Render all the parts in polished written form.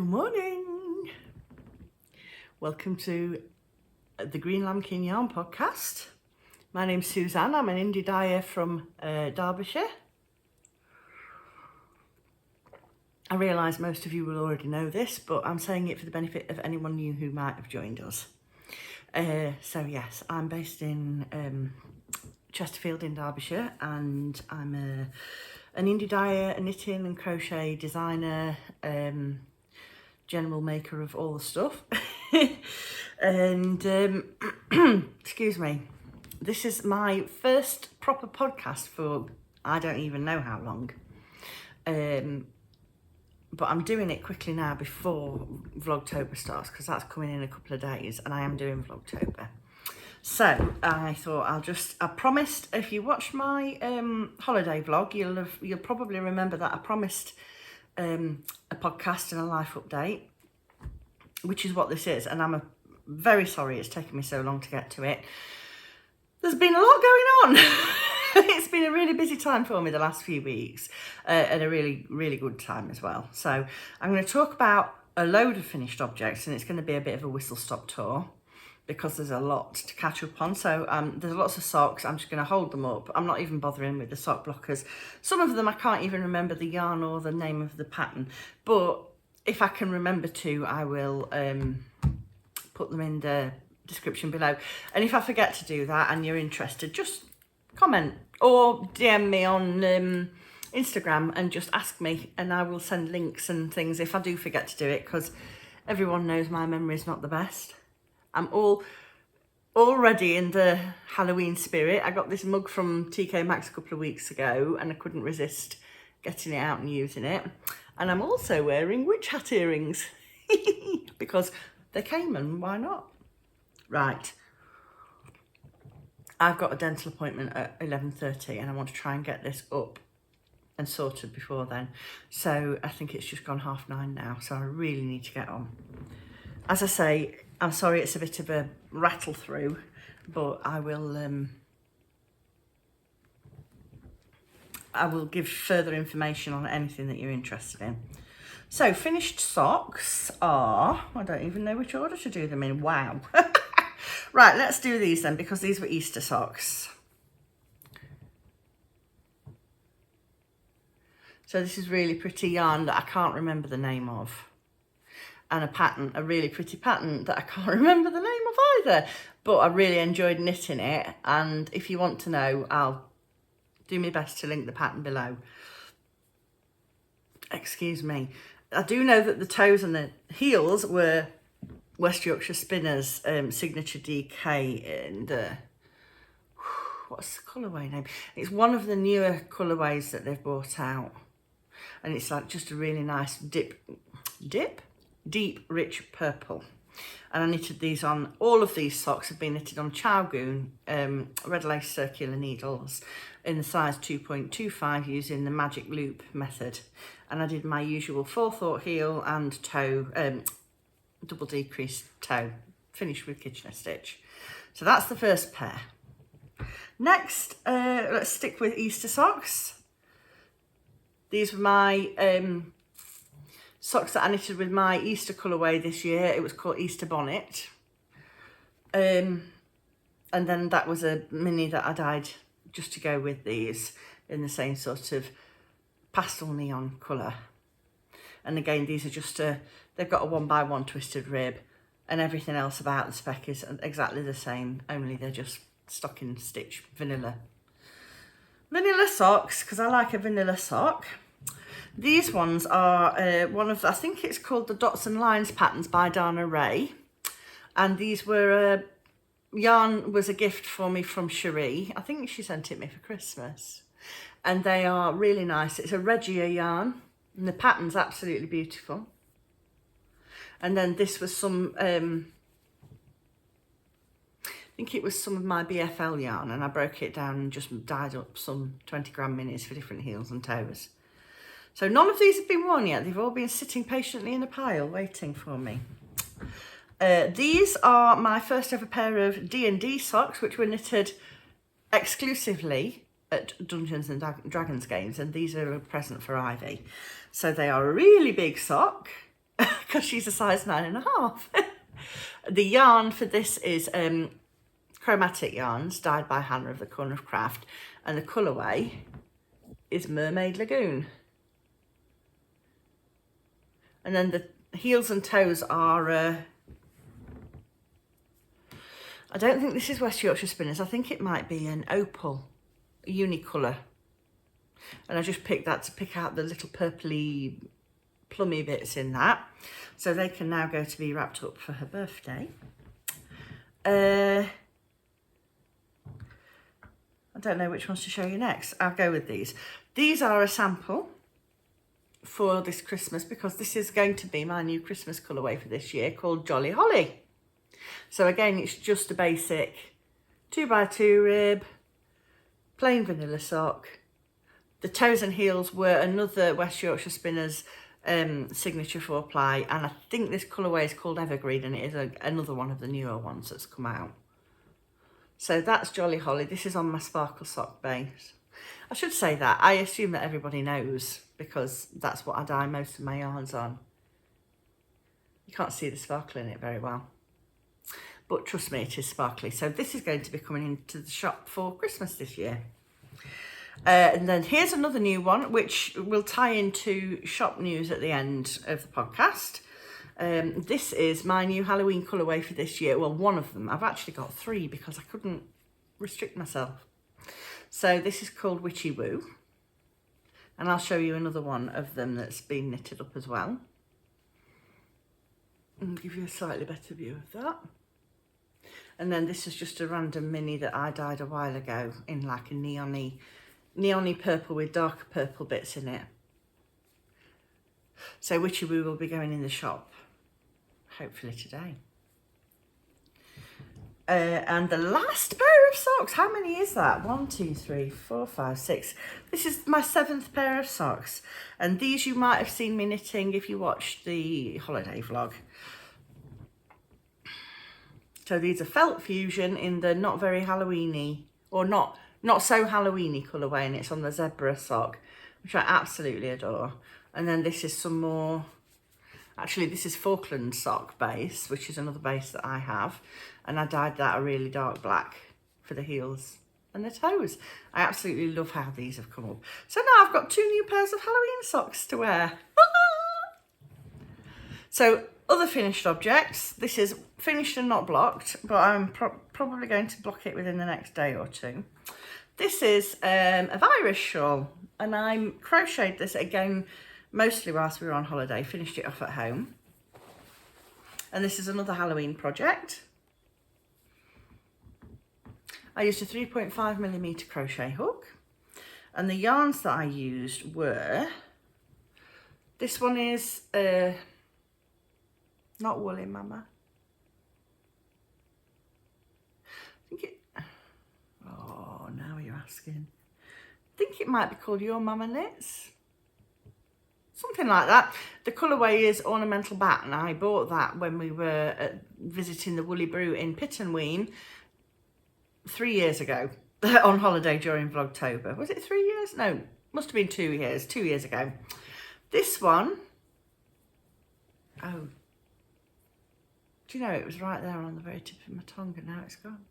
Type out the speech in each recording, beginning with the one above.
Good morning. Welcome to the Greenlambkin Yarn podcast. My name's Suzanne. I'm an indie dyer from Derbyshire. I realise most of you will already know this, but I'm saying it for the benefit of anyone new who might have joined us. So yes, I'm based in Chesterfield in Derbyshire, and I'm an indie dyer, a knitting and crochet designer, general maker of all the stuff. And excuse me, this is my first proper podcast for I don't even know how long. But I'm doing it quickly now before Vlogtober starts, because that's coming in a couple of days, and I am doing Vlogtober. So I thought I promised, if you watched my holiday vlog, you'll probably remember that I promised a podcast and a life update, which is what this is, and I'm very sorry it's taken me so long to get to it. There's been a lot going on. It's been a really busy time for me the last few weeks, and a really, really good time as well. So I'm going to talk about a load of finished objects, and it's going to be a bit of a whistle-stop tour because there's a lot to catch up on. So there's lots of socks. I'm just going to hold them up. I'm not even bothering with the sock blockers. Some of them I can't even remember the yarn or the name of the pattern, but if I can remember to, I will put them in the description below. And if I forget to do that and you're interested, just comment or DM me on Instagram and just ask me, and I will send links and things if I do forget to do it, because everyone knows my memory is not the best. I'm already in the Halloween spirit. I got this mug from TK Maxx a couple of weeks ago and I couldn't resist getting it out and using it. And I'm also wearing witch hat earrings because they came, and why not? Right. I've got a dental appointment at 11:30 and I want to try and get this up and sorted before then. So I think it's just gone 9:30 now, so I really need to get on. As I say, I'm sorry it's a bit of a rattle through, but I will give further information on anything that you're interested in. So finished socks are, I don't even know which order to do them in, wow. Right, let's do these then, because these were Easter socks. So this is really pretty yarn that I can't remember the name of. And a pattern, a really pretty pattern that I can't remember the name of either. But I really enjoyed knitting it. And if you want to know, I'll do my best to link the pattern below. Excuse me. I do know that the toes and the heels were West Yorkshire Spinners Signature DK, and what's the colourway name? It's one of the newer colourways that they've brought out, and it's like just a really nice deep rich purple. And I knitted these on, all of these socks have been knitted on Chowgoon red lace circular needles in the size 2.25 using the magic loop method. And I did my usual forethought heel and toe, double decreased toe, finished with Kitchener stitch. So that's the first pair. Next, let's stick with Easter socks. These were my socks that I knitted with my Easter colourway this year. It was called Easter Bonnet. And then that was a mini that I dyed just to go with these in the same sort of pastel neon colour. And again, these are just they've got a 1x1 twisted rib, and everything else about the spec is exactly the same, only they're just stocking stitch vanilla socks, because I like a vanilla sock. These ones are one of, I think it's called the Dots and Lines patterns by Dana Ray. And these were, yarn was a gift for me from Cherie. I think she sent it me for Christmas. And they are really nice. It's a Regia yarn, and the pattern's absolutely beautiful. And then this was some, I think it was some of my BFL yarn, and I broke it down and just dyed up some 20 gram minis for different heels and toes. So none of these have been worn yet. They've all been sitting patiently in a pile waiting for me. These are my first ever pair of D&D socks, which were knitted exclusively at Dungeons and Dragons games, and these are a present for Ivy. So they are a really big sock. because she's a size 9.5. The yarn for this is chromatic yarns dyed by Hannah of the Corner of Craft, and the colourway is Mermaid Lagoon. And then the heels and toes are I don't think this is West Yorkshire Spinners. I think it might be an opal, a Unicolour. And I just picked that to pick out the little purpley plummy bits in that. So they can now go to be wrapped up for her birthday. I don't know which ones to show you next. I'll go with these. These are a sample for this Christmas, because this is going to be my new Christmas colourway for this year, called Jolly Holly. So again, it's just a basic 2x2 rib, plain vanilla sock. The toes and heels were another West Yorkshire Spinners signature 4-ply, and I think this colourway is called Evergreen, and it is another one of the newer ones that's come out. So that's Jolly Holly. This is on my sparkle sock base. I should say that. I assume that everybody knows, because that's what I dye most of my yarns on. You can't see the sparkle in it very well, but trust me, it is sparkly. So this is going to be coming into the shop for Christmas this year. And then here's another new one, which will tie into shop news at the end of the podcast. This is my new Halloween colourway for this year. Well, one of them. I've actually got 3 because I couldn't restrict myself. So this is called Witchy Woo. And I'll show you another one of them that's been knitted up as well, and give you a slightly better view of that. And then this is just a random mini that I dyed a while ago in like a neon-y purple with darker purple bits in it. So Witchy Woo will be going in the shop hopefully today. And the last pair of socks, how many is that? 1, 2, 3, 4, 5, 6. This is my 7th pair of socks, and these you might have seen me knitting if you watched the holiday vlog. So these are Felt Fusion in the not very Halloweeny, or not so Halloweeny colourway, and it's on the zebra sock, which I absolutely adore. And then this is some more, actually this is Falkland sock base, which is another base that I have, and I dyed that a really dark black for the heels and the toes. I absolutely love how these have come up. So now I've got 2 new pairs of Halloween socks to wear. So other finished objects, this is finished and not blocked, but I'm probably going to block it within the next day or 2. This is a virus shawl, and I crocheted this again mostly whilst we were on holiday, finished it off at home. And this is another Halloween project. I used a 3.5mm crochet hook, and the yarns that I used were, this one is not Woolly Mama. I think it, oh, now you're asking. I think it might be called Your Mama Knits. Something like that. The colourway is Ornamental Bat, and I bought that when we were visiting the Woolly Brew in Pittenweem 3 years ago on holiday during Vlogtober. Was it 3 years? No, must have been 2 years. 2 years ago. This one, oh, do you know, it was right there on the very tip of my tongue, and now it's gone.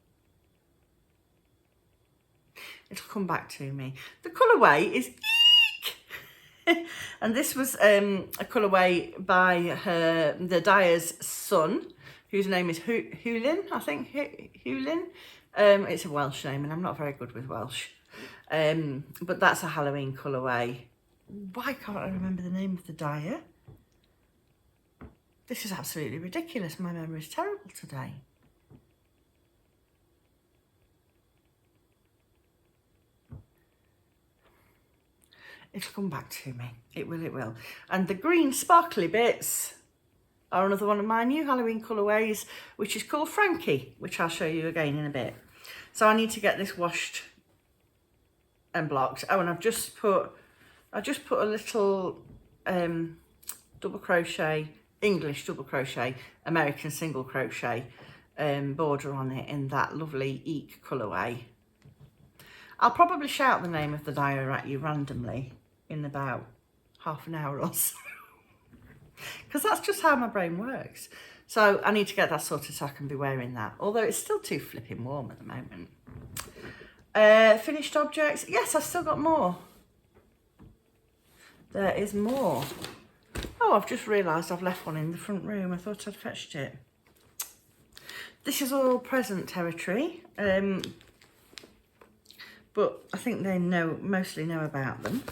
It'll come back to me. The colourway is Eek! And this was a colourway by the dyer's son, whose name is Hulin, I think. Hulin. It's a Welsh name, and I'm not very good with Welsh. But that's a Halloween colourway. Why can't I remember the name of the dyer? This is absolutely ridiculous. My memory is terrible today. It'll come back to me. It will, it will. And the green sparkly bits are another one of my new Halloween colourways, which is called Frankie, which I'll show you again in a bit. So I need to get this washed and blocked. Oh, and I've just put a little double crochet, English double crochet, American single crochet border on it in that lovely Eek colourway. I'll probably shout the name of the dyer at you randomly in about half an hour or so. because that's just how my brain works. So I need to get that sorted so I can be wearing that, although it's still too flipping warm at the moment. Finished objects. Yes, I've still got more. There is more. Oh, I've just realised I've left one in the front room. I thought I'd fetched it. This is all present territory, but I think they mostly know about them.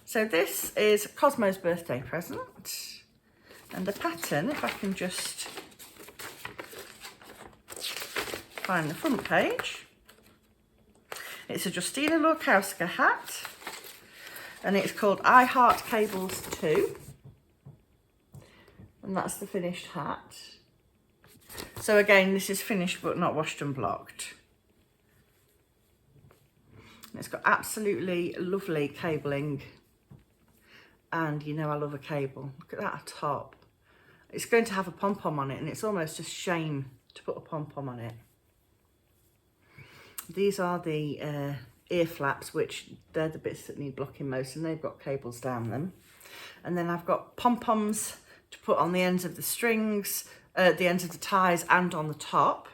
So this is Cosmo's birthday present, and the pattern, if I can just find the front page, it's a Justina Lorkowska hat, and it's called I Heart Cables 2, and that's the finished hat. So again, this is finished but not washed and blocked. And it's got absolutely lovely cabling, and you know I love a cable. Look at that top. It's going to have a pom-pom on it, and it's almost a shame to put a pom-pom on it. These are the ear flaps, which they're the bits that need blocking most, and they've got cables down them. And then I've got pom-poms to put on the ends of the strings, the ends of the ties, and on the top.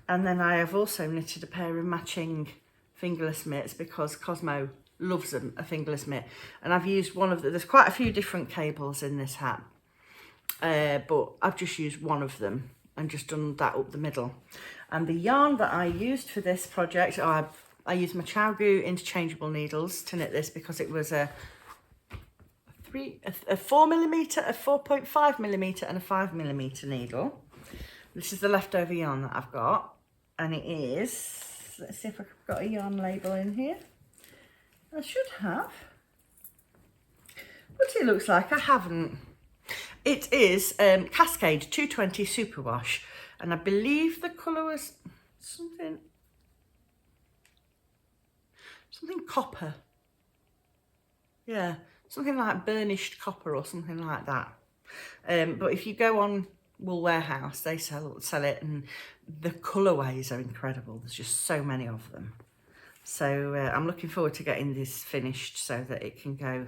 And then I have also knitted a pair of matching fingerless mitts because Cosmo loves a fingerless mitt. And I've used one of there's quite a few different cables in this hat, but I've just used one of them and just done that up the middle. And the yarn that I used for this project, I used my ChowGoo interchangeable needles to knit this because it was a 4mm, a 4.5mm and a 5mm needle. This is the leftover yarn that I've got, and it is, let's see if I've got a yarn label in here. I should have, but it looks like I haven't. It is Cascade 220 Superwash, and I believe the colour was something copper. Yeah, something like burnished copper or something like that. But if you go on Wool Warehouse, they sell it, and the colourways are incredible. There's just so many of them. So I'm looking forward to getting this finished so that it can go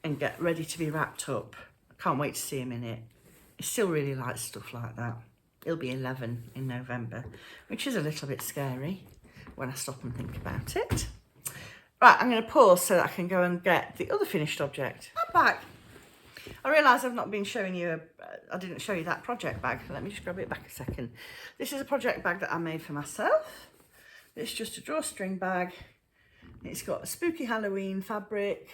and get ready to be wrapped up. I can't wait to see him in it. He still really likes stuff like that. He'll be 11 in November, which is a little bit scary when I stop and think about it. Right, I'm going to pause so that I can go and get the other finished object. I'm back. I realise I've not been showing you, I didn't show you that project bag. Let me just grab it back a second. This is a project bag that I made for myself. It's just a drawstring bag. It's got a spooky Halloween fabric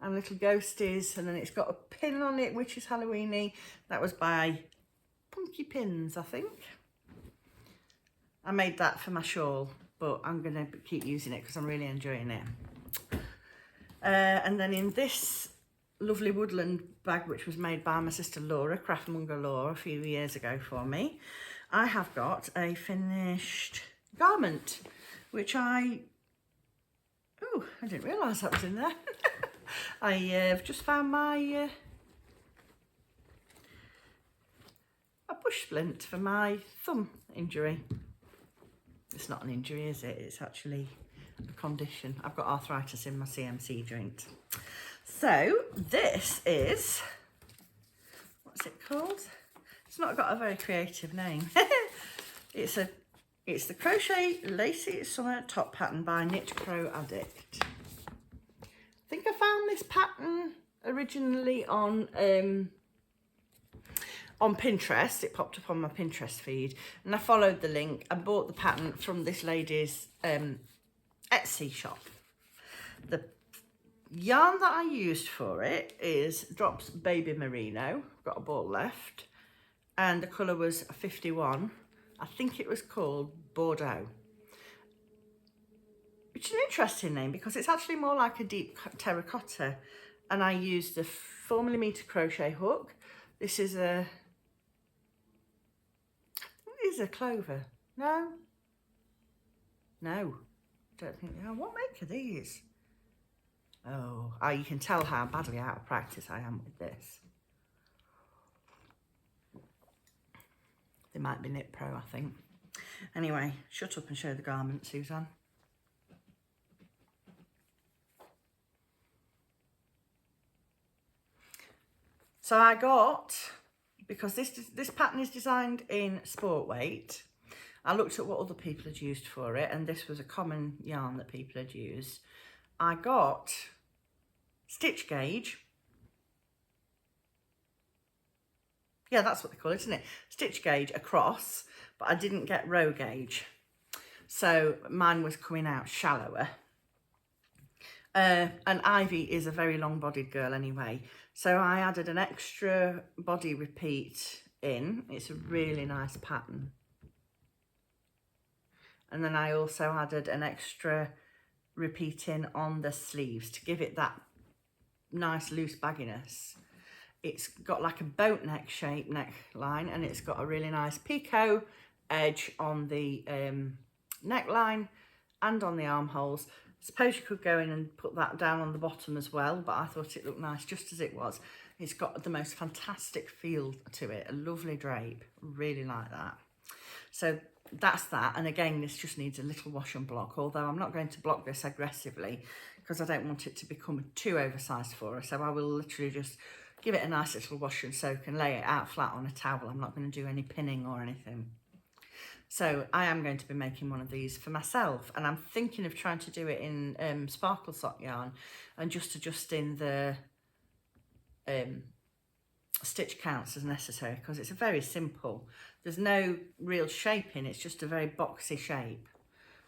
and little ghosties, and then it's got a pin on it which is Halloweeny. That was by Punky Pins, I think. I made that for my shawl, but I'm going to keep using it because I'm really enjoying it. And then in this lovely woodland bag, which was made by my sister Laura, Craftmonger Laura, a few years ago for me, I have got a finished garment, which I didn't realise that was in there. I have just found my a bush splint for my thumb injury. It's not an injury, is it? It's actually a condition. I've got arthritis in my CMC joint. So this is, what's it called? It's not got a very creative name. It's the Crochet Lacy Summer Top Pattern by Knit Crow Addict. I think I found this pattern originally on Pinterest. It popped up on my Pinterest feed, and I followed the link and bought the pattern from this lady's Etsy shop. The yarn that I used for it is Drops Baby Merino. I've got a ball left, and the colour was 51. I think it was called Bordeaux, which is an interesting name because it's actually more like a deep terracotta, and I used a 4mm crochet hook. This is a clover. No, don't think. Oh, what make are these? Oh, you can tell how badly out of practice I am with this. They might be Knit Pro, I think. Anyway, shut up and show the garment, Suzanne. So I got, because this pattern is designed in sport weight, I looked at what other people had used for it, and this was a common yarn that people had used. I got stitch gauge. Yeah, that's what they call it, isn't it? Stitch gauge across, but I didn't get row gauge. So mine was coming out shallower. And Ivy is a very long-bodied girl anyway. So I added an extra body repeat in. It's a really nice pattern. And then I also added an extra repeat in on the sleeves to give it that nice loose bagginess. It's got like a boat neck shape neckline, and it's got a really nice picot edge on the neckline and on the armholes. I suppose you could go in and put that down on the bottom as well, but I thought it looked nice just as it was. It's got the most fantastic feel to it, a lovely drape, really like that. So that's that, and again, this just needs a little wash and block, although I'm not going to block this aggressively because I don't want it to become too oversized for her. So I will literally just give it a nice little wash and soak and lay it out flat on a towel. I'm not going to do any pinning or anything. So I am going to be making one of these for myself, and I'm thinking of trying to do it in sparkle sock yarn and just adjusting the stitch counts as necessary, because it's a very simple, there's no real shape in, it's just a very boxy shape.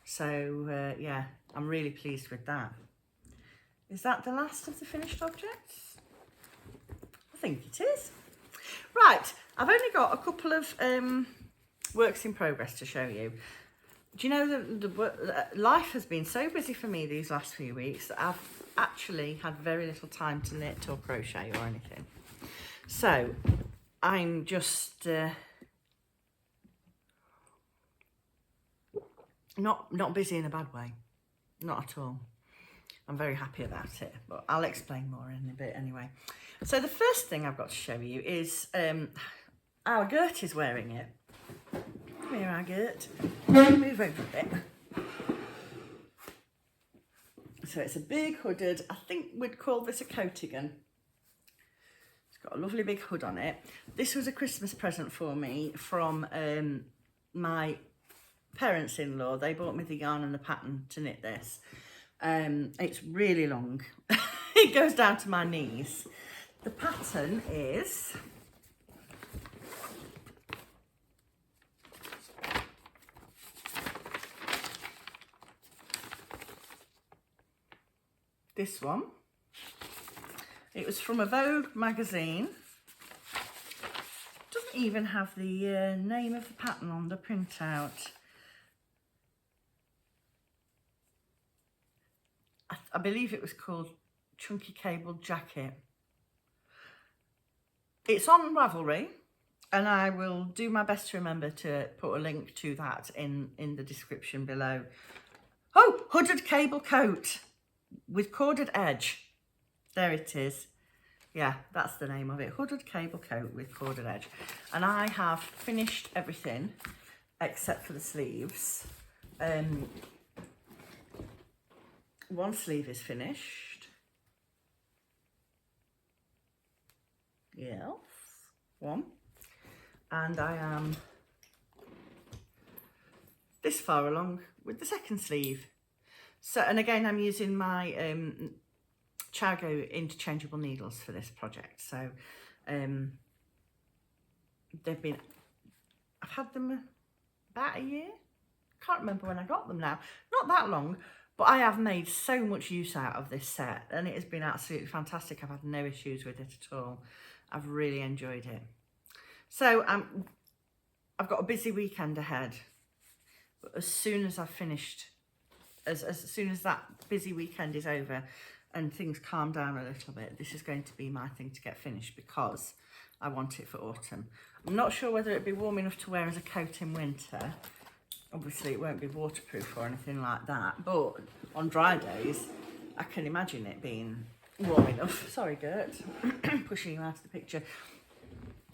So yeah, I'm really pleased with that. Is that the last of the finished objects? I think it is. Right, I've only got a couple of works in progress to show you. Do you know life has been so busy for me these last few weeks that I've actually had very little time to knit or crochet or anything. So I'm just not busy in a bad way, not at all. I'm very happy about it, but I'll explain more in a bit anyway. So the first thing I've got to show you is our Gert is wearing it. Come here, our Gert. Move over a bit. So it's a big hooded, I think we'd call this a coatigan. It's got a lovely big hood on it. This was a Christmas present for me from my parents-in-law. They bought me the yarn and the pattern to knit this. It's really long. It goes down to my knees. The pattern is this one. It was from a Vogue magazine. Doesn't even have the name of the pattern on the printout. I believe it was called Chunky Cable Jacket. It's on Ravelry, and I will do my best to remember to put a link to that in the description below. Oh, hooded cable coat with corded edge. There it is. Yeah, that's the name of it. Hooded cable coat with corded edge. And I have finished everything except for the sleeves. One sleeve is finished. Yes, one. And I am this far along with the second sleeve. So, and again, I'm using my Chargo interchangeable needles for this project. So they've been, I've had them about a year. Can't remember when I got them now. Not that long, but I have made so much use out of this set, and it has been absolutely fantastic. I've had no issues with it at all. I've really enjoyed it. So I've got a busy weekend ahead, but as soon as I've finished, as soon as that busy weekend is over and things calm down a little bit, this is going to be my thing to get finished because I want it for autumn. I'm not sure whether it'd be warm enough to wear as a coat in winter. Obviously it won't be waterproof or anything like that, but on dry days I can imagine it being warm enough. Sorry, Gert, pushing you out of the picture.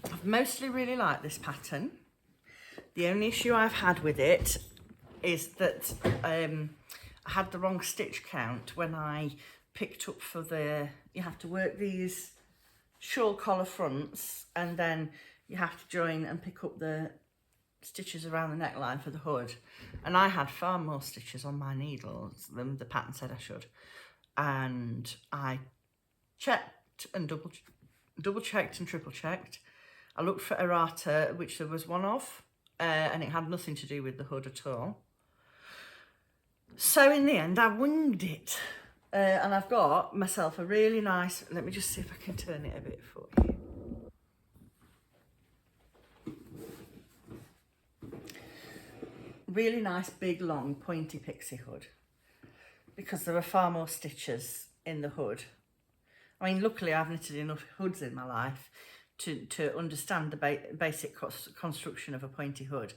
I've mostly really liked this pattern. The only issue I've had with it is that I had the wrong stitch count when I picked up for the, you have to work these shawl collar fronts, and then you have to join and pick up the stitches around the neckline for the hood. And I had far more stitches on my needles than the pattern said I should. And I checked and double checked and triple checked. I looked for errata, which there was one of, and it had nothing to do with the hood at all. So in the end, I winged it. And I've got myself a really nice, let me just see if I can turn it a bit for you. Really nice, big, long, pointy pixie hood, because there are far more stitches in the hood. I mean, luckily I've knitted enough hoods in my life to understand the basic construction of a pointy hood.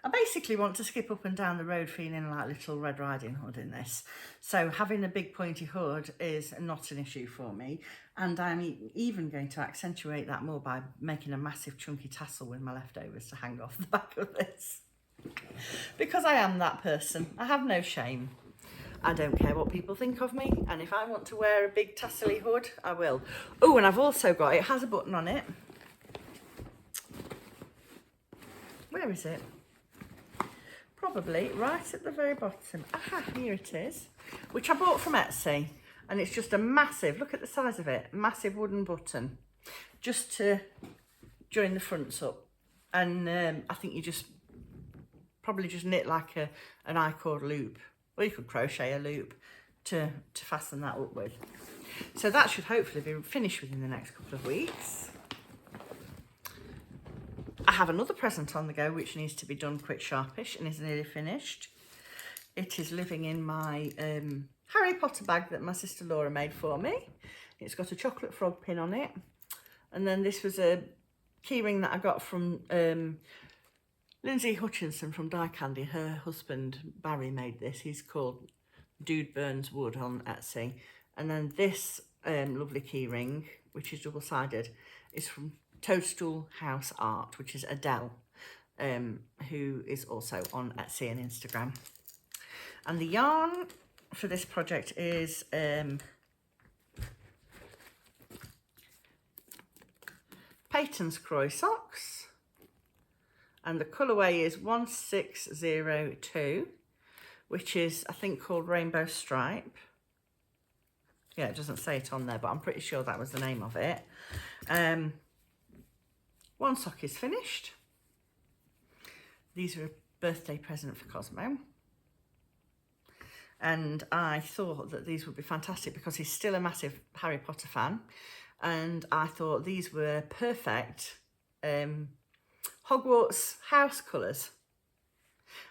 I basically want to skip up and down the road feeling like Little Red Riding Hood in this. So having a big pointy hood is not an issue for me. And I'm even going to accentuate that more by making a massive chunky tassel with my leftovers to hang off the back of this. Because I am that person. I have no shame. I don't care what people think of me. And if I want to wear a big tassely hood, I will. Oh, and I've also got, it has a button on it. Where is it? Probably right at the very bottom. Aha, here it is, which I bought from Etsy, and it's just a massive, look at the size of it, massive wooden button, just to join the fronts up. And I think you probably just knit like an I-cord loop, or you could crochet a loop to fasten that up with. So that should hopefully be finished within the next couple of weeks. I have another present on the go which needs to be done quick sharpish and is nearly finished. It is living in my Harry Potter bag that my sister Laura made for me. It's got a chocolate frog pin on it. And then this was a keyring that I got from Lindsay Hutchinson from Die Candy. Her husband Barry made this. He's called Dude Burns Wood on Etsy. And then this lovely keyring, which is double-sided, is from Toadstool House Art, which is Adele, who is also on Etsy and Instagram. And the yarn for this project is Peyton's Croy Socks, and the colourway is 1602, which is, I think, called Rainbow Stripe. Yeah, it doesn't say it on there, but I'm pretty sure that was the name of it. One sock is finished. These are a birthday present for Cosmo. And I thought that these would be fantastic because he's still a massive Harry Potter fan. And I thought these were perfect Hogwarts house colours.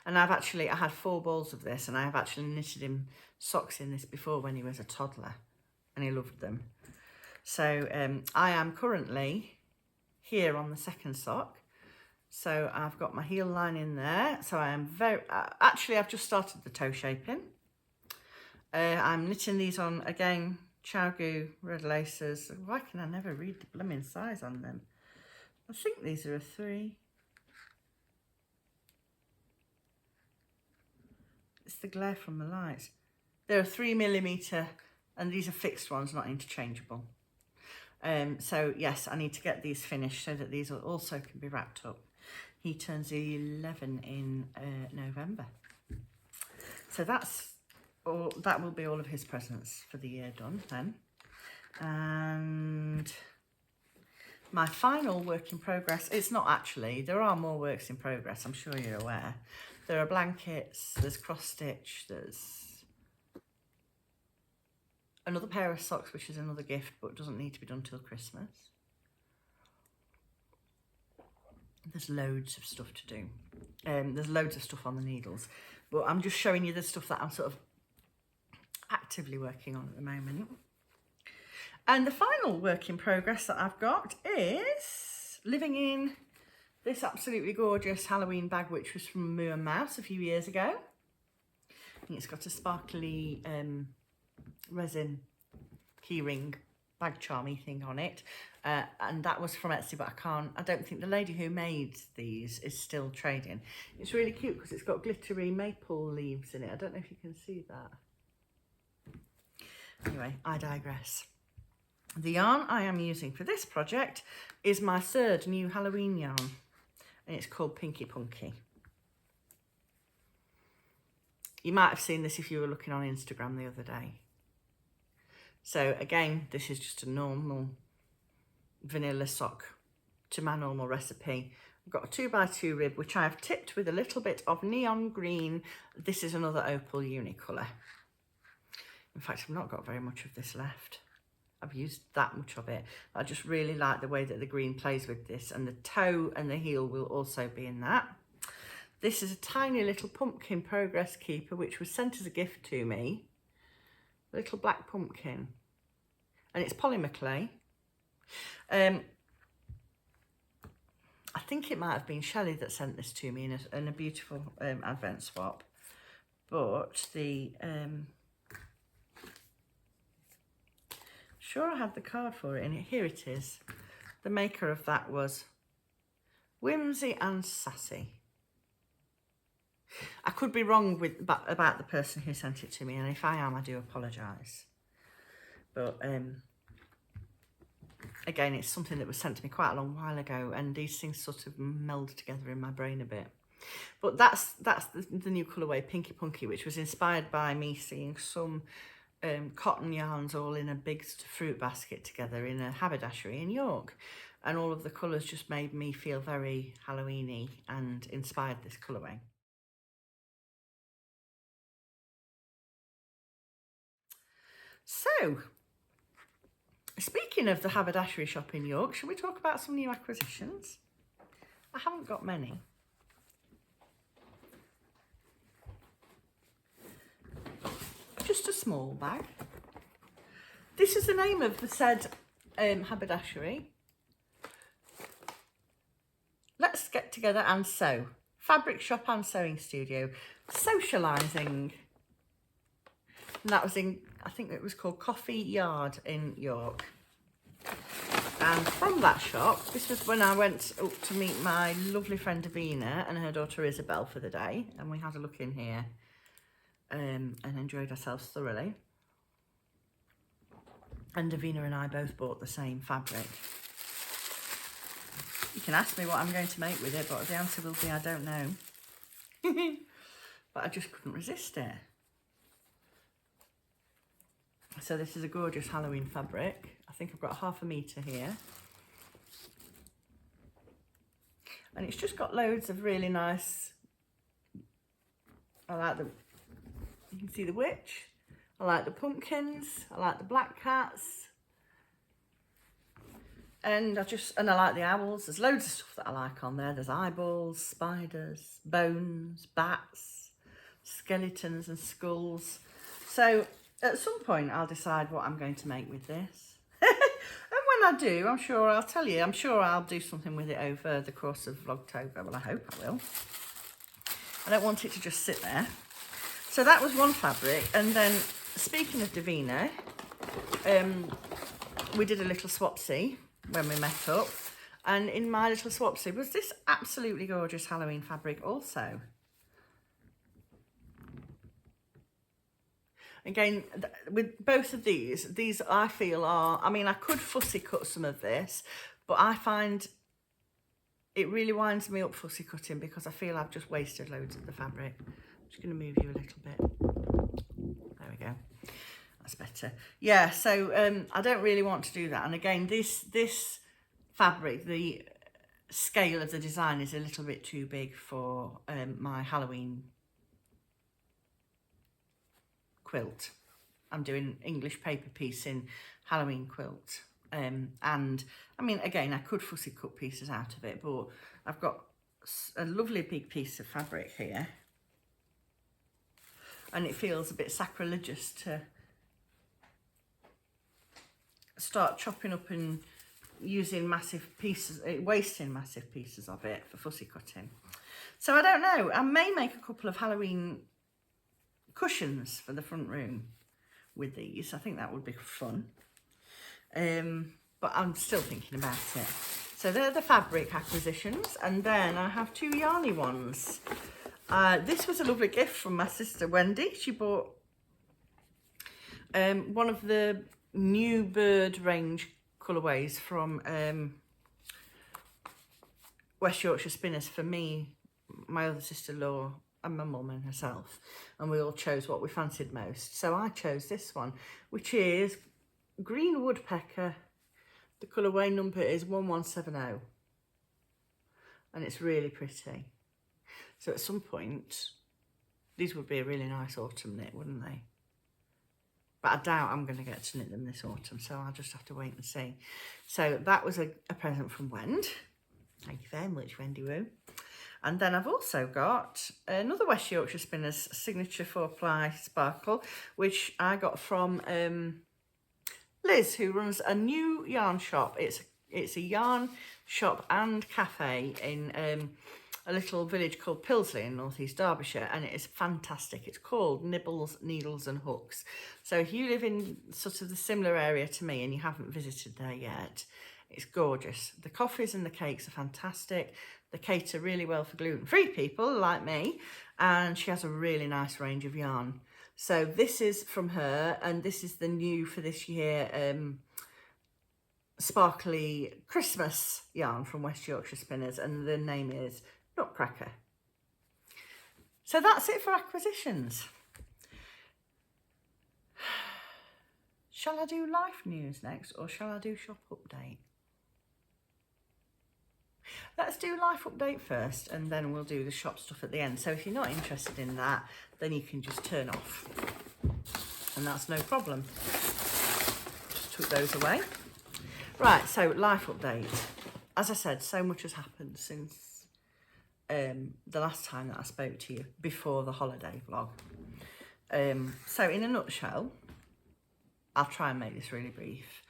And I had 4 balls of this, and I have actually knitted him socks in this before when he was a toddler, and he loved them. So I am currently here on the second sock. So I've got my heel line in there. So I am actually I've just started the toe shaping. I'm knitting these on, again, Chowgoo red laces. Why can I never read the blooming size on them? I think these are a 3. It's the glare from the lights. They're a 3mm, and these are fixed ones, not interchangeable. So yes, I need to get these finished so that these also can be wrapped up. He turns 11 in November. So that's all. That will be all of his presents for the year done then. And my final work in progress, it's not actually, there are more works in progress, I'm sure you're aware. There are blankets, there's cross stitch, there's another pair of socks, which is another gift, but doesn't need to be done till Christmas. There's loads of stuff to do. There's loads of stuff on the needles, but I'm just showing you the stuff that I'm sort of actively working on at the moment. And the final work in progress that I've got is living in this absolutely gorgeous Halloween bag, which was from Moo and Mouse a few years ago. And it's got a sparkly resin keyring bag charmy thing on it, and that was from Etsy, but I don't think the lady who made these is still trading. It's really cute because it's got glittery maple leaves in it. I don't know if you can see that. Anyway, I digress. The yarn I am using for this project is my third new Halloween yarn, and it's called Pinky Punky. You might have seen this if you were looking on Instagram the other day. So again, this is just a normal vanilla sock to my normal recipe. I've got a 2x2 rib, which I have tipped with a little bit of neon green. This is another opal unicolor. In fact, I've not got very much of this left. I've used that much of it. I just really like the way that the green plays with this, and the toe and the heel will also be in that. This is a tiny little pumpkin progress keeper, which was sent as a gift to me. A little black pumpkin. And it's polymer clay. I think it might have been Shelley that sent this to me in a beautiful advent swap. But the... sure I had the card for it, and here it is. The maker of that was Whimsy and Sassy. I could be wrong about the person who sent it to me, and if I am, I do apologise. But again, it's something that was sent to me quite a long while ago, and these things sort of meld together in my brain a bit. But that's the new colourway, Pinky Punky, which was inspired by me seeing some cotton yarns all in a big fruit basket together in a haberdashery in York, and all of the colours just made me feel very Halloweeny and inspired this colourway. So, speaking of the haberdashery shop in York, shall we talk about some new acquisitions? I haven't got many. Just a small bag. This is the name of the said haberdashery. Let's get together and sew. Fabric shop and sewing studio. Socialising. And that was in, I think it was called Coffee Yard in York. And from that shop, this was when I went up to meet my lovely friend Davina and her daughter Isabel for the day. And we had a look in here and enjoyed ourselves thoroughly. And Davina and I both bought the same fabric. You can ask me what I'm going to make with it, but the answer will be I don't know. But I just couldn't resist it. So this is a gorgeous Halloween fabric. I think I've got 1/2 metre here. And it's just got loads of really nice, I like the, you can see the witch. I like the pumpkins. I like the black cats. And I like the owls. There's loads of stuff that I like on there. There's eyeballs, spiders, bones, bats, skeletons and skulls. So at some point I'll decide what I'm going to make with this. And when I do, I'm sure I'll tell you. I'm sure I'll do something with it over the course of Vlogtober. Well, I hope I will. I don't want it to just sit there. So that was one fabric. And then, speaking of Davina, we did a little swapsy when we met up. And in my little swapsy was this absolutely gorgeous Halloween fabric also. Again, with both of these I feel are, I mean, I could fussy cut some of this, but I find it really winds me up fussy cutting because I feel I've just wasted loads of the fabric. I'm just going to move you a little bit. There we go. That's better. Yeah, so I don't really want to do that. And again, this fabric, the scale of the design is a little bit too big for my Halloween quilt. I'm doing English paper piece in Halloween quilt. And I mean, again, I could fussy cut pieces out of it, but I've got a lovely big piece of fabric here. And it feels a bit sacrilegious to start chopping up and using massive pieces, wasting massive pieces of it for fussy cutting. So I don't know, I may make a couple of Halloween cushions for the front room with these. I think that would be fun. But I'm still thinking about it. So they're the fabric acquisitions, and then I have 2 yarny ones. This was a lovely gift from my sister Wendy. She bought one of the new bird range colourways from West Yorkshire Spinners for me, my other sister-in-law and my mum and herself, and we all chose what we fancied most. So I chose this one, which is Green Woodpecker. The colourway number is 1170, and it's really pretty. So at some point, these would be a really nice autumn knit, wouldn't they? But I doubt I'm going to get to knit them this autumn, so I'll just have to wait and see. So that was a present from Wend. Thank you very much, Wendy Woo. And then I've also got another West Yorkshire Spinners signature 4-ply sparkle, which I got from Liz, who runs a new yarn shop. It's a yarn shop and cafe in a little village called Pilsley in North East Derbyshire, and it is fantastic. It's called Nibbles, Needles and Hooks. So if you live in sort of the similar area to me and you haven't visited there yet, it's gorgeous. The coffees and the cakes are fantastic. They cater really well for gluten-free people like me, and she has a really nice range of yarn. So this is from her, and this is the new for this year sparkly Christmas yarn from West Yorkshire Spinners, and the name is Nutcracker. So that's it for acquisitions. Shall I do life news next, or shall I do shop update? Let's do life update first, and then we'll do the shop stuff at the end. So if you're not interested in that, then you can just turn off, and that's no problem. Just took those away. Right, so life update. As I said, so much has happened since the last time that I spoke to you before the holiday vlog. So in a nutshell, I'll try and make this really brief.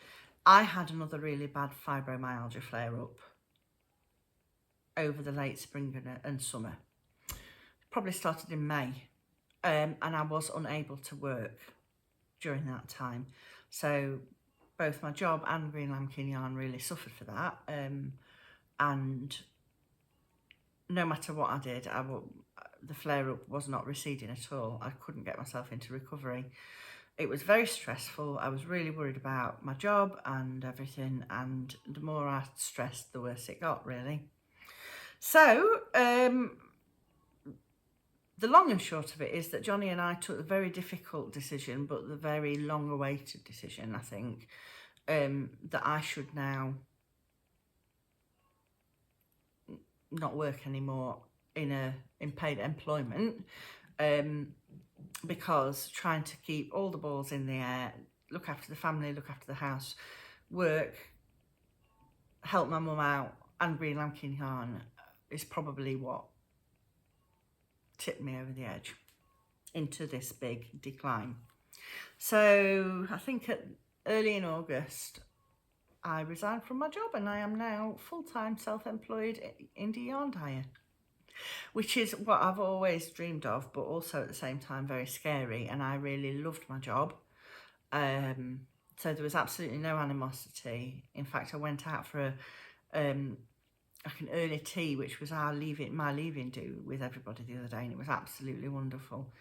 I had another really bad fibromyalgia flare up over the late spring and summer. Probably started in May, and I was unable to work during that time. So both my job and Greenlambkin yarn really suffered for that, and no matter what I did, the flare-up was not receding at all. I couldn't get myself into recovery. It was very stressful. I was really worried about my job and everything, and the more I stressed, the worse it got, really. So, the long and short of it is that Johnny and I took the very difficult decision, but the very long-awaited decision, I think, that I should now not work anymore in paid employment, because trying to keep all the balls in the air, look after the family, look after the house, work, help my mum out, and Greenlambkin yarn is probably what tipped me over the edge into this big decline. So I think early in August, I resigned from my job, and I am now full-time self-employed indie yarn dyer, which is what I've always dreamed of, but also at the same time very scary, and I really loved my job. So there was absolutely no animosity. In fact, I went out for like an early tea, which was my leaving do with everybody the other day, and it was absolutely wonderful.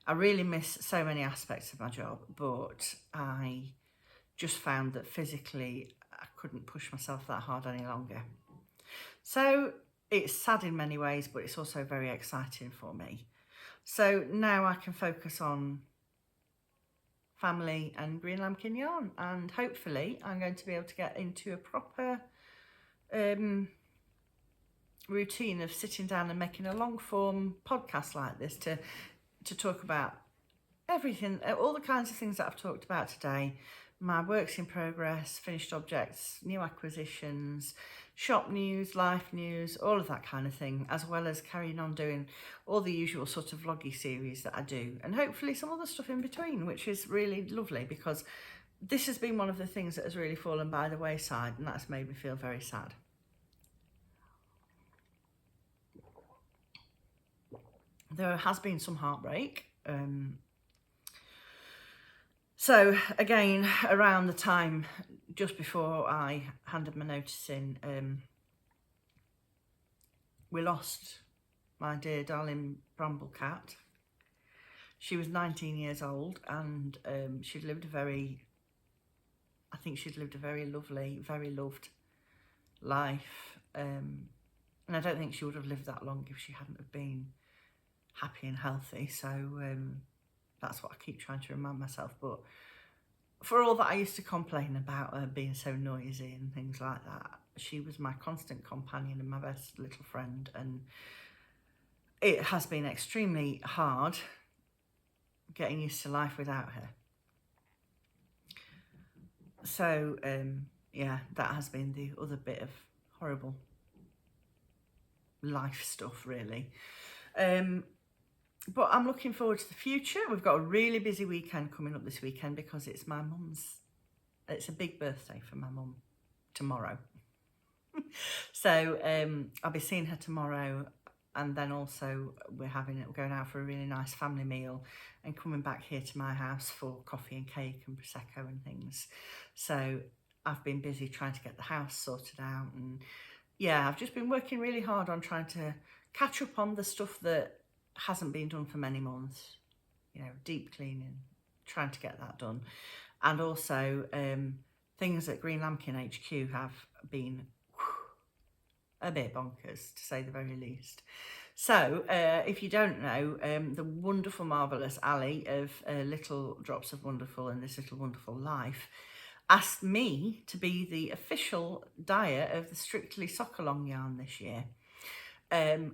I really miss so many aspects of my job, but I just found that physically I couldn't push myself that hard any longer. So it's sad in many ways, but it's also very exciting for me. So now I can focus on family and Greenlambkin yarn, and hopefully I'm going to be able to get into a proper routine of sitting down and making a long form podcast like this to talk about everything, all the kinds of things that I've talked about today. My works in progress, finished objects, new acquisitions, shop news, life news, all of that kind of thing, as well as carrying on doing all the usual sort of vloggy series that I do, and hopefully some other stuff in between, which is really lovely, because this has been one of the things that has really fallen by the wayside, and that's made me feel very sad. There has been some heartbreak. So again, around the time just before I handed my notice in, we lost my dear darling bramble cat. She was 19 years old, and she'd lived a very I think she'd lived a very lovely, very loved life. And I don't think she would have lived that long if she hadn't have been happy and healthy. So that's what I keep trying to remind myself. But for all that I used to complain about her being so noisy and things like that, she was my constant companion and my best little friend. And it has been extremely hard getting used to life without her. So, yeah, that has been the other bit of horrible life stuff, really. But I'm looking forward to the future. We've got a really busy weekend coming up this weekend because it's my mum's, it's a big birthday for my mum tomorrow. So I'll be seeing her tomorrow, and then also we're going out for a really nice family meal and coming back here to my house for coffee and cake and Prosecco and things. So I've been busy trying to get the house sorted out, and yeah, I've just been working really hard on trying to catch up on the stuff that hasn't been done for many months, you know, deep cleaning, trying to get that done. And also things at Greenlambkin HQ have been a bit bonkers, to say the very least. So if you don't know, the wonderful, marvellous Ali of Little Drops of Wonderful and This Little Wonderful Life asked me to be the official dyer of the Strictly Sock Along yarn this year,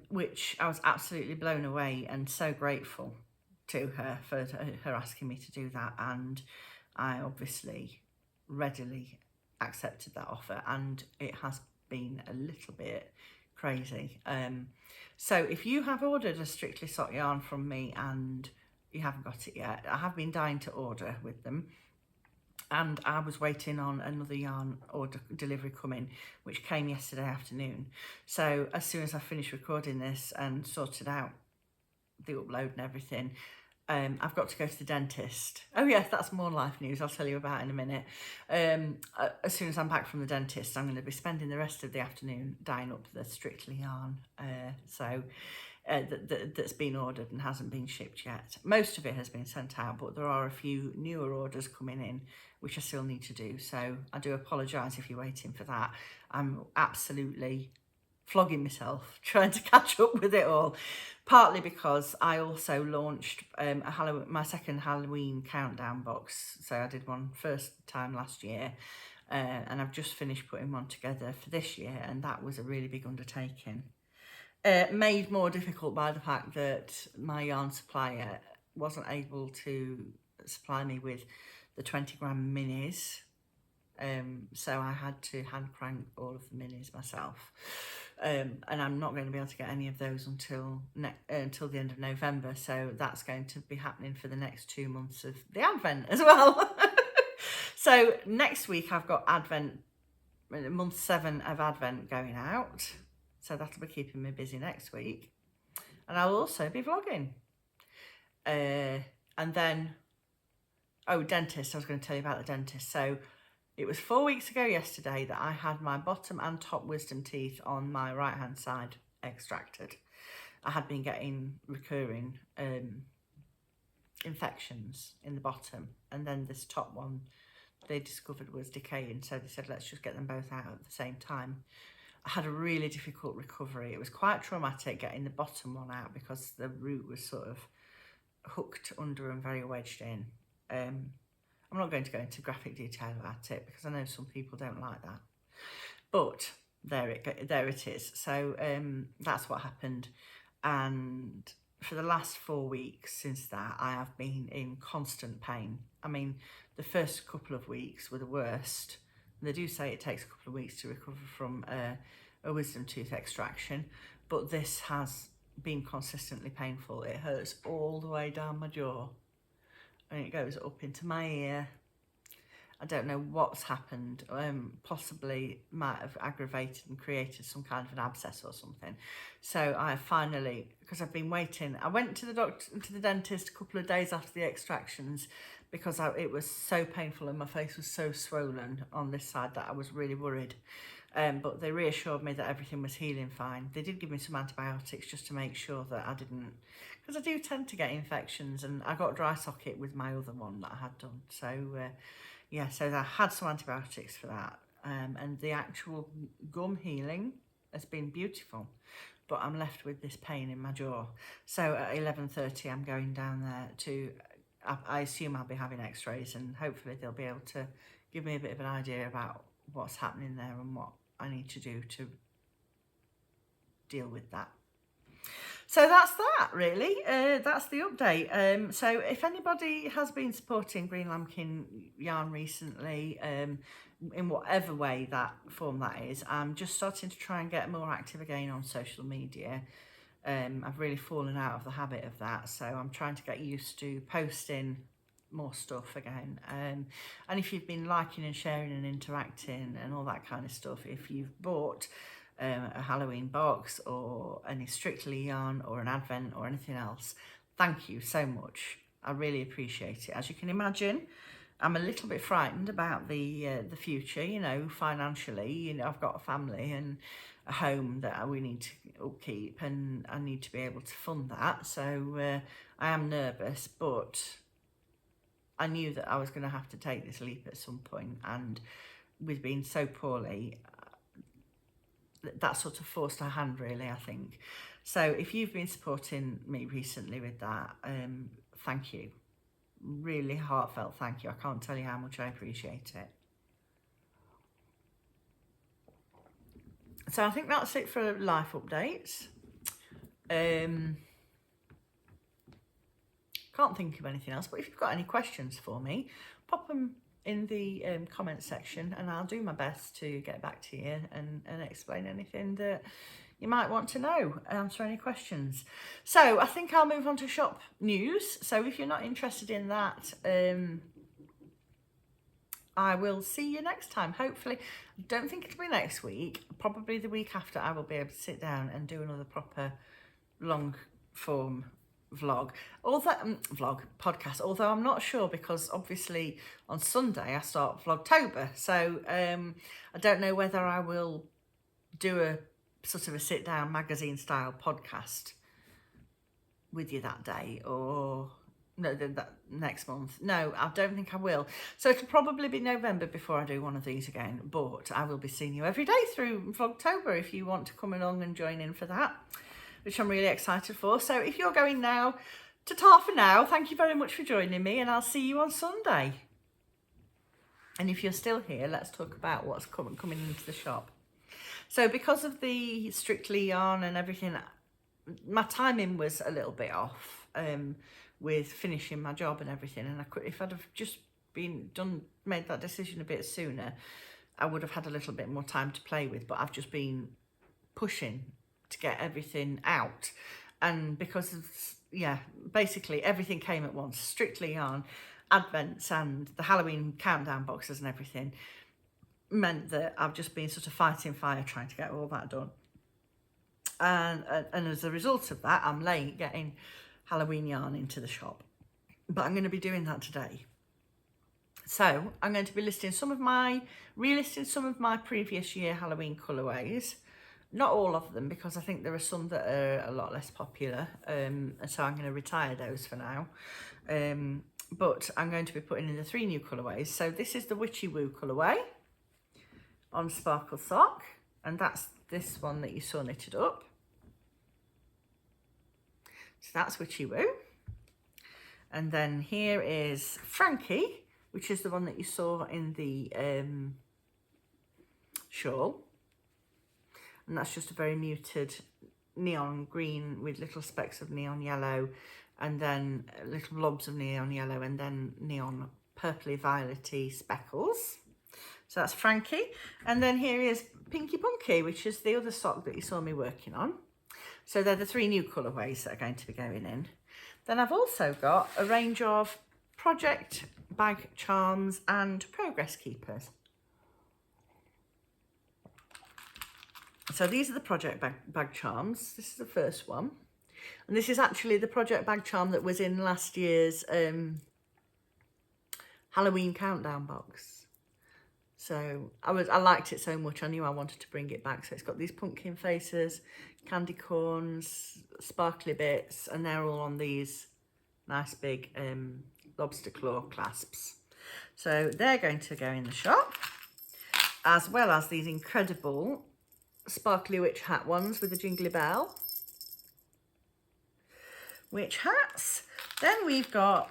which I was absolutely blown away and so grateful to her for her asking me to do that. And I obviously readily accepted that offer, and it has been a little bit crazy. So if you have ordered a Strictly Sock yarn from me and you haven't got it yet, I have been dying to order with them. And I was waiting on another yarn order delivery coming, which came yesterday afternoon. So as soon as I finished recording this and sorted out the upload and everything, I've got to go to the dentist. Oh yes, that's more life news I'll tell you about in a minute. As soon as I'm back from the dentist, I'm going to be spending the rest of the afternoon dyeing up the Strictly yarn. That's been ordered and hasn't been shipped yet. Most of it has been sent out, but there are a few newer orders coming in which I still need to do. So I do apologise if you're waiting for that. I'm absolutely flogging myself trying to catch up with it all, partly because I also launched my second Halloween countdown box. So I did one first time last year, and I've just finished putting one together for this year, and that was a really big undertaking. Made more difficult by the fact that my yarn supplier wasn't able to supply me with the 20 gram minis, so I had to hand crank all of the minis myself, and I'm not going to be able to get any of those until the end of November, so that's going to be happening for the next 2 months of the Advent as well. So next week I've got Advent, month 7 of Advent going out. So that'll be keeping me busy next week. And I'll also be vlogging. And then, dentist. I was going to tell you about the dentist. So it was 4 weeks ago yesterday that I had my bottom and top wisdom teeth on my right hand side extracted. I had been getting recurring infections in the bottom. And then this top one they discovered was decaying. So they said, let's just get them both out at the same time. I had a really difficult recovery. It was quite traumatic getting the bottom one out because the root was sort of hooked under and very wedged in. I'm not going to go into graphic detail about it because I know some people don't like that. But there it is. So that's what happened. And for the last 4 weeks since that, I have been in constant pain. I mean, the first couple of weeks were the worst. They do say it takes a couple of weeks to recover from a wisdom tooth extraction, but this has been consistently painful. It hurts all the way down my jaw and it goes up into my ear. I don't know what's happened. Possibly might have aggravated and created some kind of an abscess or something. So I finally, because I've been waiting, I went to the dentist a couple of days after the extractions because it was so painful and my face was so swollen on this side that I was really worried. But they reassured me that everything was healing fine. They did give me some antibiotics just to make sure that I didn't, because I do tend to get infections, and I got dry socket with my other one that I had done. So yeah, so I had some antibiotics for that, and the actual gum healing has been beautiful, but I'm left with this pain in my jaw. So at 11:30 I'm going down there to, I assume I'll be having x-rays, and hopefully they'll be able to give me a bit of an idea about what's happening there and what I need to do to deal with that. So that's that, really. That's the update. So if anybody has been supporting Greenlambkin yarn recently, in whatever way that form that is, I'm just starting to try and get more active again on social media. I've really fallen out of the habit of that, so I'm trying to get used to posting more stuff again. And if you've been liking and sharing and interacting and all that kind of stuff, if you've bought a Halloween box or any Strictly yarn or an Advent or anything else, thank you so much. I really appreciate it. As you can imagine, I'm a little bit frightened about the future, you know, financially. You know, I've got a family and a home that we need to upkeep, and I need to be able to fund that. So I am nervous, but I knew that I was going to have to take this leap at some point, and with being so poorly, that sort of forced her hand, really, I think. So if you've been supporting me recently with that, thank you. Really heartfelt thank you. I can't tell you how much I appreciate it. So I think that's it for life updates. Can't think of anything else, but if you've got any questions for me, pop them in the comment section, and I'll do my best to get back to you and explain anything that you might want to know, answer any questions. So I think I'll move on to shop news. So if you're not interested in that, I will see you next time. Hopefully, I don't think it'll be next week. Probably the week after, I will be able to sit down and do another proper long form vlog, podcast, although I'm not sure, because obviously on Sunday I start Vlogtober, so I don't know whether I will do a sort of a sit down magazine style podcast with you that day, or no, that next month. No, I don't think I will. So it'll probably be November before I do one of these again, but I will be seeing you every day through Vlogtober if you want to come along and join in for that, which I'm really excited for. So if you're going now to Tar for now, thank you very much for joining me, and I'll see you on Sunday. And if you're still here, let's talk about what's coming into the shop. So because of the Strictly yarn and everything, my timing was a little bit off with finishing my job and everything. And if I'd have just made that decision a bit sooner, I would have had a little bit more time to play with. But I've just been pushing to get everything out, and because of, yeah, basically everything came at once. Strictly yarn, Advents, and the Halloween countdown boxes and everything meant that I've just been sort of fighting fire trying to get all that done, and as a result of that, I'm late getting Halloween yarn into the shop, but I'm going to be doing that today. So I'm going to be relisting some of my previous year Halloween colourways. Not all of them, because I think there are some that are a lot less popular, and so I'm going to retire those for now. But I'm going to be putting in the 3 new colourways. So this is the Witchy Woo colourway on Sparkle Sock, and that's this one that you saw knitted up. So that's Witchy Woo. And then here is Frankie, which is the one that you saw in the shawl. And that's just a very muted neon green with little specks of neon yellow, and then little blobs of neon yellow, and then neon purpley violety speckles. So that's Frankie. And then here is Pinky Punky, which is the other sock that you saw me working on. So they're the 3 new colourways that are going to be going in. Then I've also got a range of project bag charms and progress keepers. So these are the project bag charms. This is the first one. And this is actually the project bag charm that was in last year's Halloween countdown box. So I liked it so much, I knew I wanted to bring it back. So it's got these pumpkin faces, candy corns, sparkly bits, and they're all on these nice big lobster claw clasps. So they're going to go in the shop, as well as these incredible sparkly witch hat ones with a jingly bell. Witch hats. Then we've got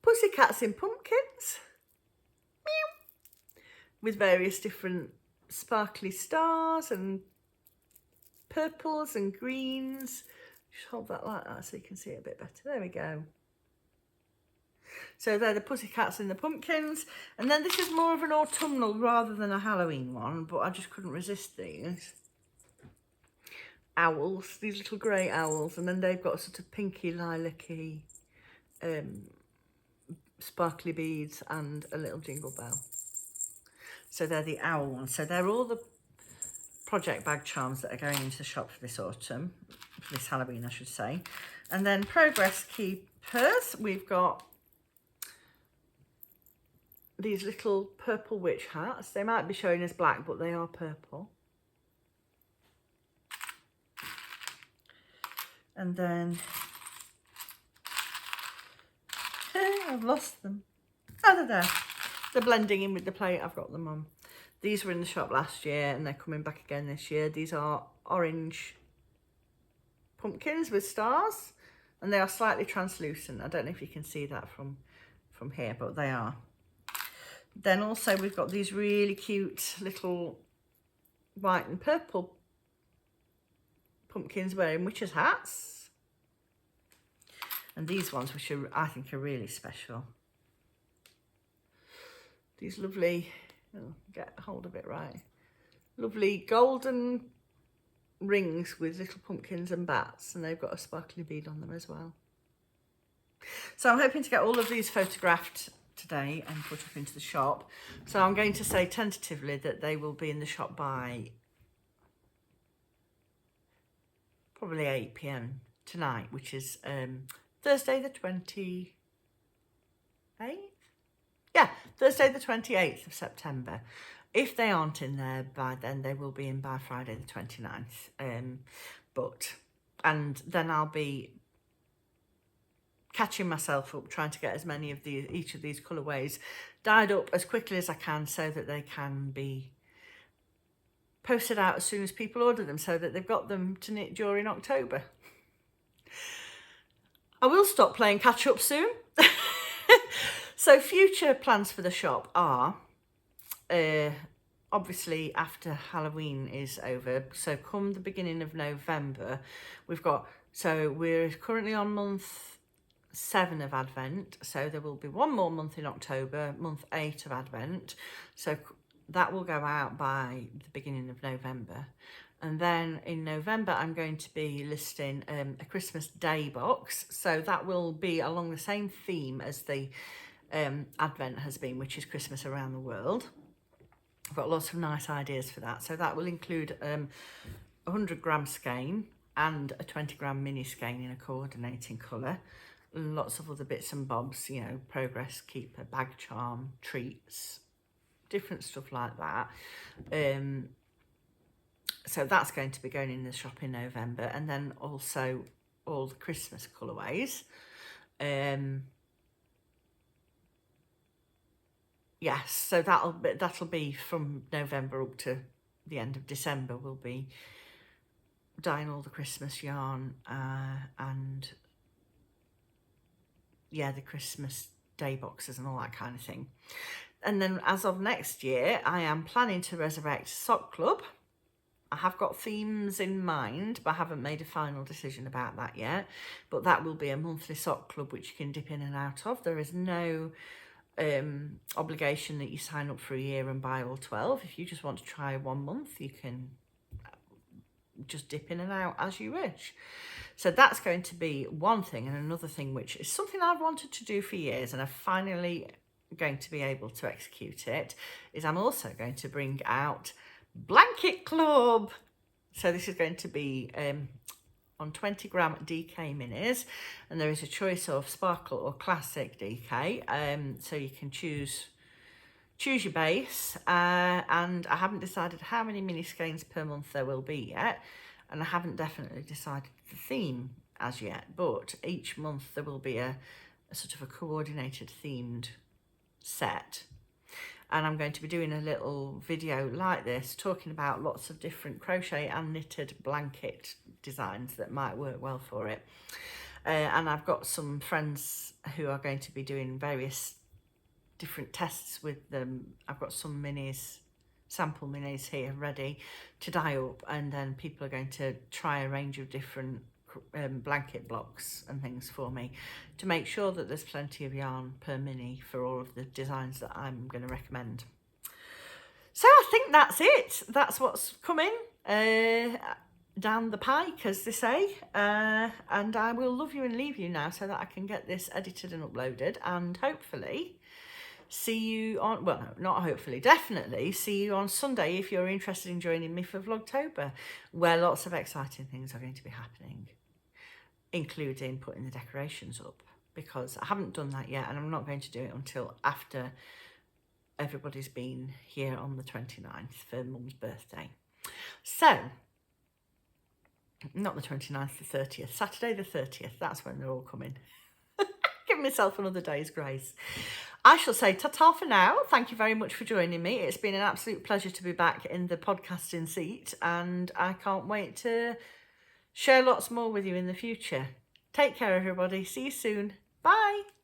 pussycats in pumpkins. Meow. With various different sparkly stars and purples and greens. Just hold that like that so you can see it a bit better. There we go. So they're the pussycats in the pumpkins. And then this is more of an autumnal rather than a Halloween one, but I just couldn't resist these. Owls, these little grey owls, and then they've got sort of pinky, lilac-y, sparkly beads and a little jingle bell. So they're the owl ones. So they're all the project bag charms that are going into the shop for this autumn, for this Halloween, I should say. And then progress keepers, we've got these little purple witch hats. They might be showing as black, but they are purple. And then I've lost them. Oh, they're there. They're blending in with the plate. I've got them on. These were in the shop last year and they're coming back again this year. These are orange pumpkins with stars and they are slightly translucent. I don't know if you can see that from here, but they are. Then also we've got these really cute little white and purple pumpkins wearing witches' hats. And these ones, which are, I think, are really special. These lovely, oh, get hold of it right, lovely golden rings with little pumpkins and bats, and they've got a sparkly bead on them as well. So I'm hoping to get all of these photographed today and put up into the shop. So I'm going to say tentatively that they will be in the shop by probably 8 p.m. tonight, which is Thursday the 28th? Yeah, Thursday the 28th of September. If they aren't in there by then, they will be in by Friday the 29th. And then I'll be catching myself up, trying to get as many of each of these colourways dyed up as quickly as I can so that they can be posted out as soon as people order them, so that they've got them to knit during October. I will stop playing catch up soon. So future plans for the shop are, obviously after Halloween is over, so come the beginning of November, we're currently on month 7 of Advent, so there will be one more month in October, month 8 of Advent, so that will go out by the beginning of November. And then in November, I'm going to be listing a Christmas Day box. So that will be along the same theme as the Advent has been, which is Christmas around the world. I've got lots of nice ideas for that. So that will include a 100-gram skein and a 20-gram mini skein in a coordinating colour. Lots of other bits and bobs, you know, progress keeper, bag charm, treats, different stuff like that. So that's going to be going in the shop in November, and then also all the Christmas colourways. Yes, so that'll be from November up to the end of December. We'll be dyeing all the Christmas yarn and yeah, the Christmas Day boxes and all that kind of thing. And then as of next year, I am planning to resurrect Sock Club. I have got themes in mind, but I haven't made a final decision about that yet. But that will be a monthly sock club which you can dip in and out of. There is no obligation that you sign up for a year and buy all 12. If you just want to try 1 month, you can just dip in and out as you wish. So that's going to be one thing. And another thing, which is something I've wanted to do for years and I've finally going to be able to execute it, is I'm also going to bring out Blanket Club. So this is going to be on 20-gram DK minis, and there is a choice of sparkle or classic DK. So you can choose your base, and I haven't decided how many mini skeins per month there will be yet, and I haven't definitely decided the theme as yet, but each month there will be a sort of a coordinated themed set. And I'm going to be doing a little video like this talking about lots of different crochet and knitted blanket designs that might work well for it. And I've got some friends who are going to be doing various different tests with them. I've got some minis, sample minis here ready to dye up, and then people are going to try a range of different blanket blocks and things for me to make sure that there's plenty of yarn per mini for all of the designs that I'm going to recommend. So I think that's it. That's what's coming down the pike, as they say, and I will love you and leave you now so that I can get this edited and uploaded, and hopefully see you on, well, no, not hopefully, definitely see you on Sunday if you're interested in joining me for Vlogtober, where lots of exciting things are going to be happening, including putting the decorations up, because I haven't done that yet, and I'm not going to do it until after everybody's been here on the 29th for Mum's birthday. So, not the 29th, the 30th, Saturday the 30th, that's when they're all coming. Give myself another day's grace. I shall say ta-ta for now. Thank you very much for joining me. It's been an absolute pleasure to be back in the podcasting seat, and I can't wait to share lots more with you in the future. Take care, everybody. See you soon. Bye.